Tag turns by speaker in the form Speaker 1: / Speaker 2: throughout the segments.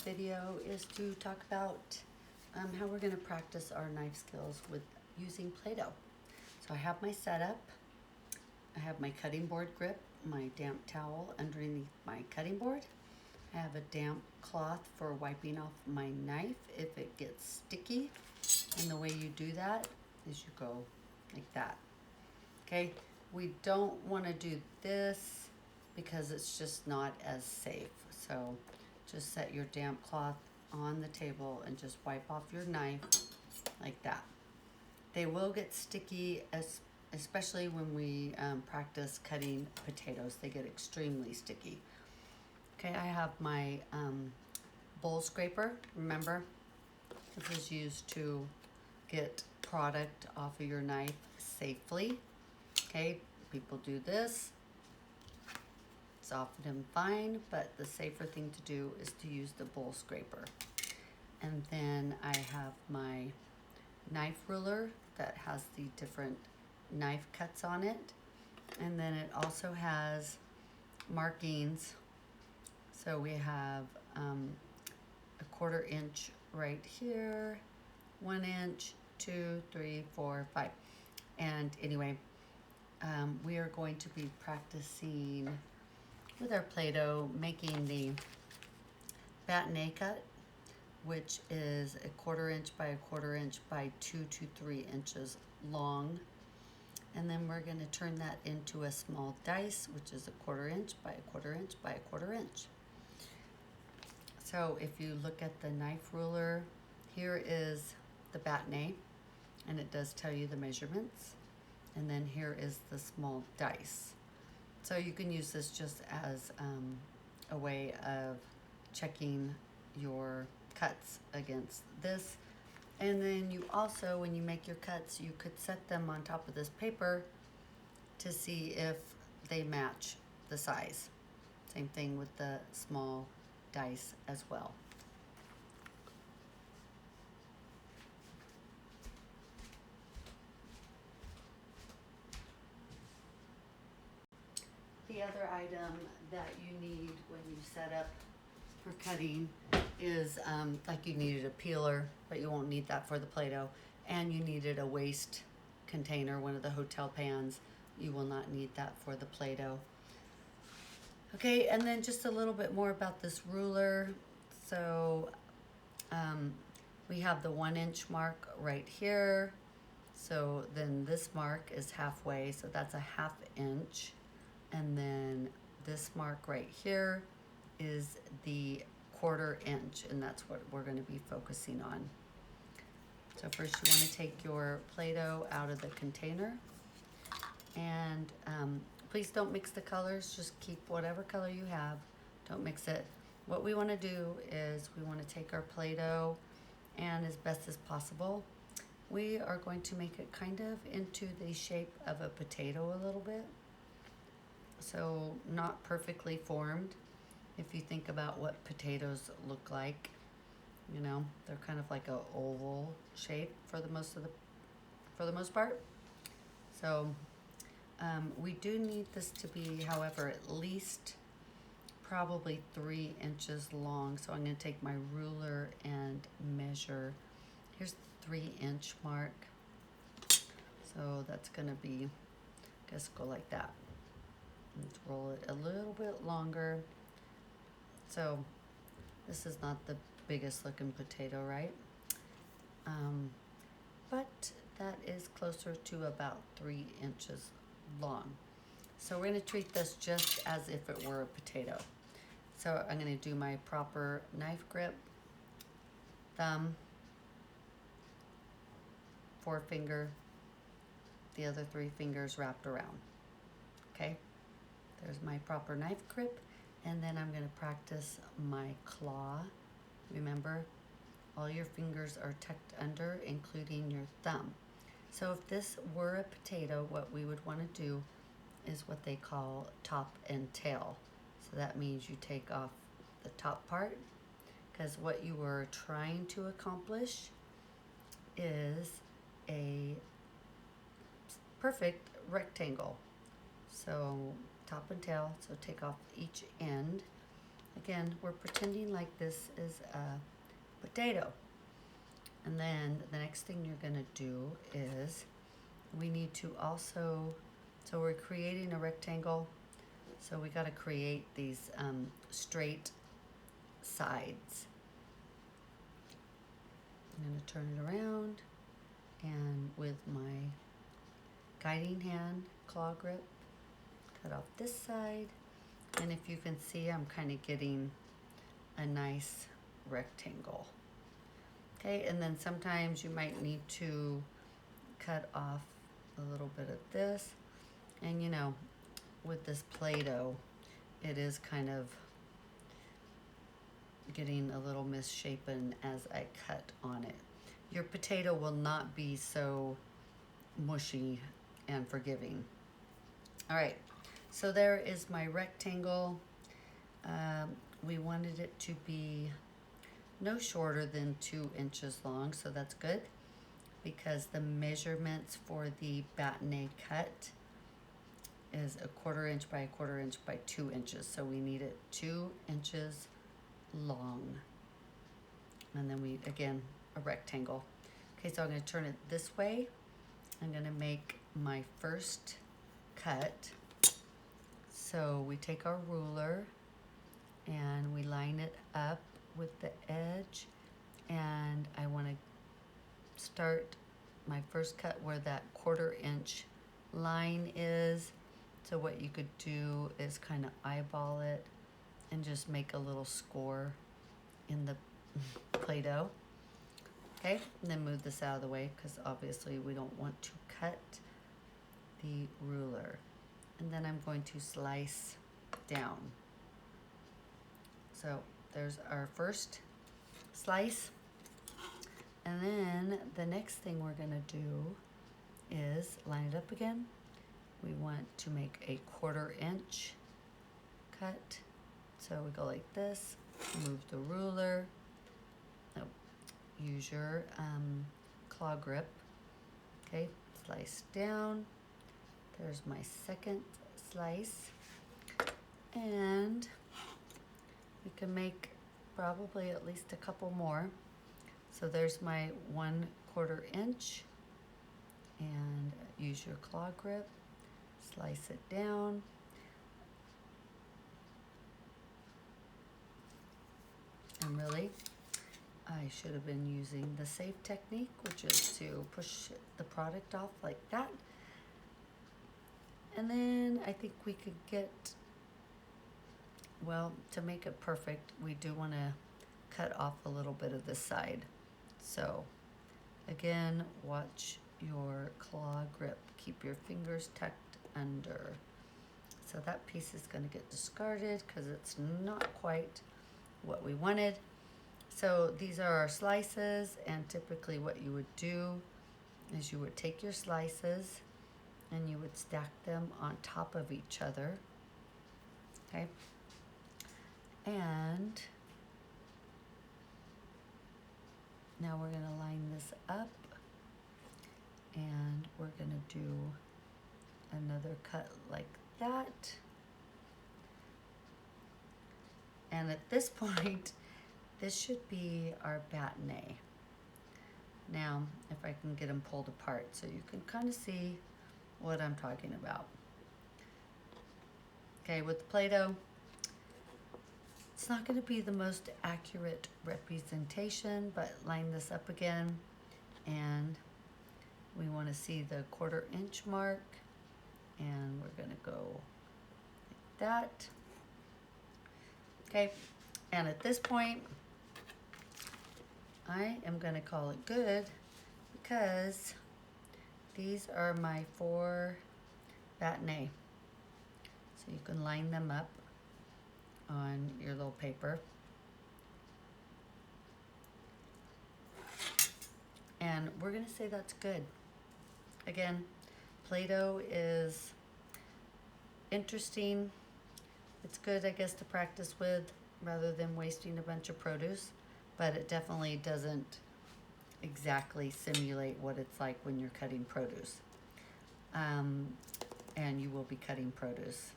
Speaker 1: video is to talk about how we're going to practice our knife skills with using Play-Doh. So I have my setup. I have my cutting board grip, my damp towel underneath my cutting board. I have a damp cloth for wiping off my knife if it gets sticky. And the way you do that is you go like that. Okay, we don't want to do this because it's just not as safe. So just set your damp cloth on the table and just wipe off your knife like that. They will get sticky, especially when we practice cutting potatoes. They get extremely sticky. Okay, I have my bowl scraper. Remember, this is used to get product off of your knife safely. Okay, people do this. It's often fine, but the safer thing to do is to use the bowl scraper. And then I have my knife ruler that has the different knife cuts on it. And then it also has markings. So we have a 1/4 inch right here, 1 inch, 2, 3, 4, 5. And anyway, we are going to be practicing with our Play-Doh making the batonnet cut, which is a 1/4 inch by a 1/4 inch by 2 to 3 inches long. And then we're going to turn that into a small dice, which is a 1/4 inch by a 1/4 inch by a 1/4 inch. So if you look at the knife ruler, here is the batonnet, and it does tell you the measurements. And then here is the small dice. So you can use this just as a way of checking your cuts against this. And then you also, when you make your cuts, you could set them on top of this paper to see if they match the size. Same thing with the small dice as well. The other item that you need when you set up for cutting is like you needed a peeler, but you won't need that for the Play-Doh, and you needed a waste container, one of the hotel pans. You will not need that for the Play-Doh. Okay, and then just a little bit more about this ruler. So we have the 1 inch mark right here. So then this mark is halfway, so that's a 1/2 inch. And then this mark right here is the 1/4 inch, and that's what we're going to be focusing on. So first you want to take your Play-Doh out of the container, and please don't mix the colors, just keep whatever color you have, don't mix it. What we want to do is we want to take our Play-Doh, and as best as possible, we are going to make it kind of into the shape of a potato a little bit. So not perfectly formed. If you think about what potatoes look like, you know, they're kind of like a oval shape for the most part. So we do need this to be, however, at least probably 3 inches long. So I'm going to take my ruler and measure. Here's the 3 inch mark. So that's going to be, I guess, go like that. Let's roll it a little bit longer. So this is not the biggest looking potato, right? But that is closer to about 3 inches long. So we're going to treat this just as if it were a potato. So I'm going to do my proper knife grip, thumb, forefinger, the other 3 fingers wrapped around. Okay, there's my proper knife grip. And then I'm going to practice my claw. Remember, all your fingers are tucked under, including your thumb. So if this were a potato, what we would want to do is what they call top and tail. So that means you take off the top part, because what you were trying to accomplish is a perfect rectangle. So top and tail, so take off each end, Again, we're pretending like this is a potato. And then the next thing you're gonna do is we need to also, so we're creating a rectangle. So we gotta create these straight sides. I'm gonna turn it around, and with my guiding hand claw grip, cut off this side. And if you can see, I'm kind of getting a nice rectangle. Okay, and then sometimes you might need to cut off a little bit of this. And you know, with this Play-Doh, it is kind of getting a little misshapen as I cut on it. Your potato will not be so mushy and forgiving. All right, so there is my rectangle. We wanted it to be no shorter than 2 inches long, so that's good because the measurements for the bâtonnet cut is 1/4 inch by 1/4 inch by 2 inches. So we need it 2 inches long. And then we, again, a rectangle. Okay, so I'm gonna turn it this way. I'm gonna make my first cut. So we take our ruler and we line it up with the edge, and I want to start my first cut where that 1/4 inch line is. So what you could do is kind of eyeball it and just make a little score in the Play-Doh. Okay, and then move this out of the way because obviously we don't want to cut the ruler. And then I'm going to slice down. So there's our first slice. And then the next thing we're gonna do is line it up again. We want to make a 1/4 inch cut. So we go like this, move the ruler, use your claw grip. Okay, slice down. There's my second slice. And we can make probably at least a couple more. So there's my 1/4 inch, and use your claw grip, slice it down. And really, I should have been using the safe technique, which is to push the product off like that. And then I think we could get, well, to make it perfect, we do want to cut off a little bit of this side. So again, watch your claw grip. Keep your fingers tucked under. So that piece is going to get discarded because it's not quite what we wanted. So these are our slices, and typically what you would do is you would take your slices and you would stack them on top of each other. Okay? And now we're going to line this up, and we're going to do another cut like that. And at this point, this should be our bâtonnet. Now, if I can get them pulled apart so you can kind of see what I'm talking about. Okay, with the Play-Doh, it's not going to be the most accurate representation, but line this up again, and we want to see the 1/4 inch mark, and we're going to go like that. Okay, and at this point, I am going to call it good because these are my 4 bâtonnet. So you can line them up on your little paper. And we're going to say that's good. Again, Play-Doh is interesting. It's good, I guess, to practice with rather than wasting a bunch of produce, but it definitely doesn't exactly simulate what it's like when you're cutting produce. And you will be cutting produce.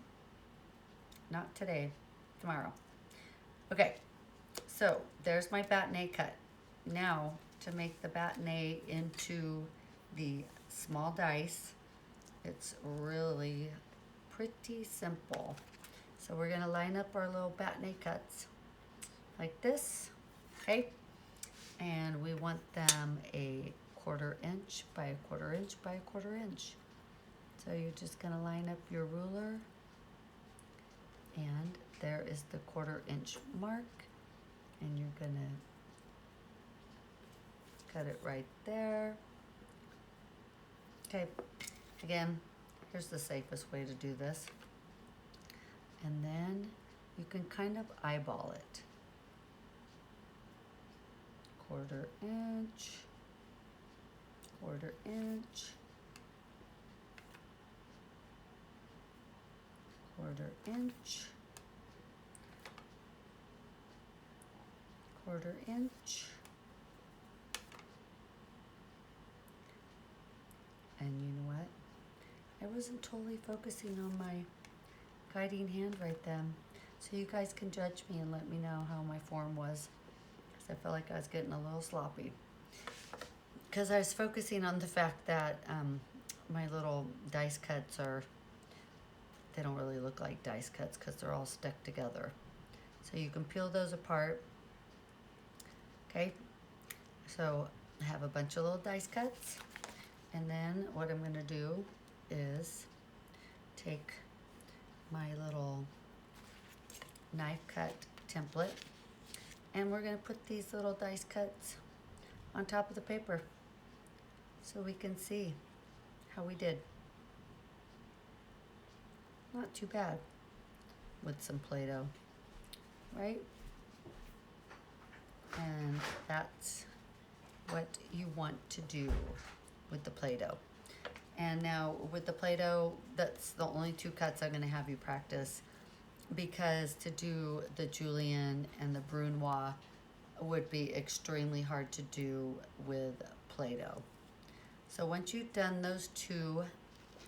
Speaker 1: Not today, tomorrow. Okay, so there's my bâtonnet cut. Now, to make the bâtonnet into the small dice, it's really pretty simple. So we're gonna line up our little bâtonnet cuts like this, okay? And we want them a 1/4 inch by a 1/4 inch by a 1/4 inch. So you're just gonna line up your ruler, and there is the 1/4 inch mark, and you're gonna cut it right there. Okay, again, here's the safest way to do this. And then you can kind of eyeball it. 1/4 inch, 1/4 inch, 1/4 inch, 1/4 inch. And you know what? I wasn't totally focusing on my guiding hand right then. So you guys can judge me and let me know how my form was. Because I felt like I was getting a little sloppy. Because I was focusing on the fact that my little dice cuts they don't really look like dice cuts because they're all stuck together. So you can peel those apart. Okay, so I have a bunch of little dice cuts. And then what I'm gonna do is take my little knife cut template, and we're gonna put these little dice cuts on top of the paper so we can see how we did. Not too bad with some Play-Doh, right? And that's what you want to do with the Play-Doh. And now with the Play-Doh, that's the only 2 cuts I'm gonna have you practice, because to do the Julienne and the Brunoise would be extremely hard to do with Play-Doh. So once you've done those 2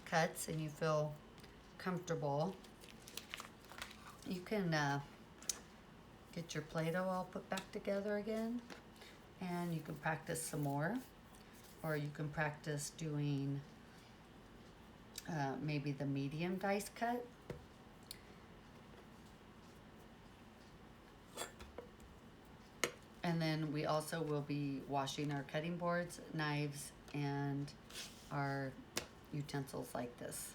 Speaker 1: cuts and you feel comfortable, you can get your Play-Doh all put back together again, and you can practice some more, or you can practice doing maybe the medium dice cut. And then we also will be washing our cutting boards, knives, and our utensils like this.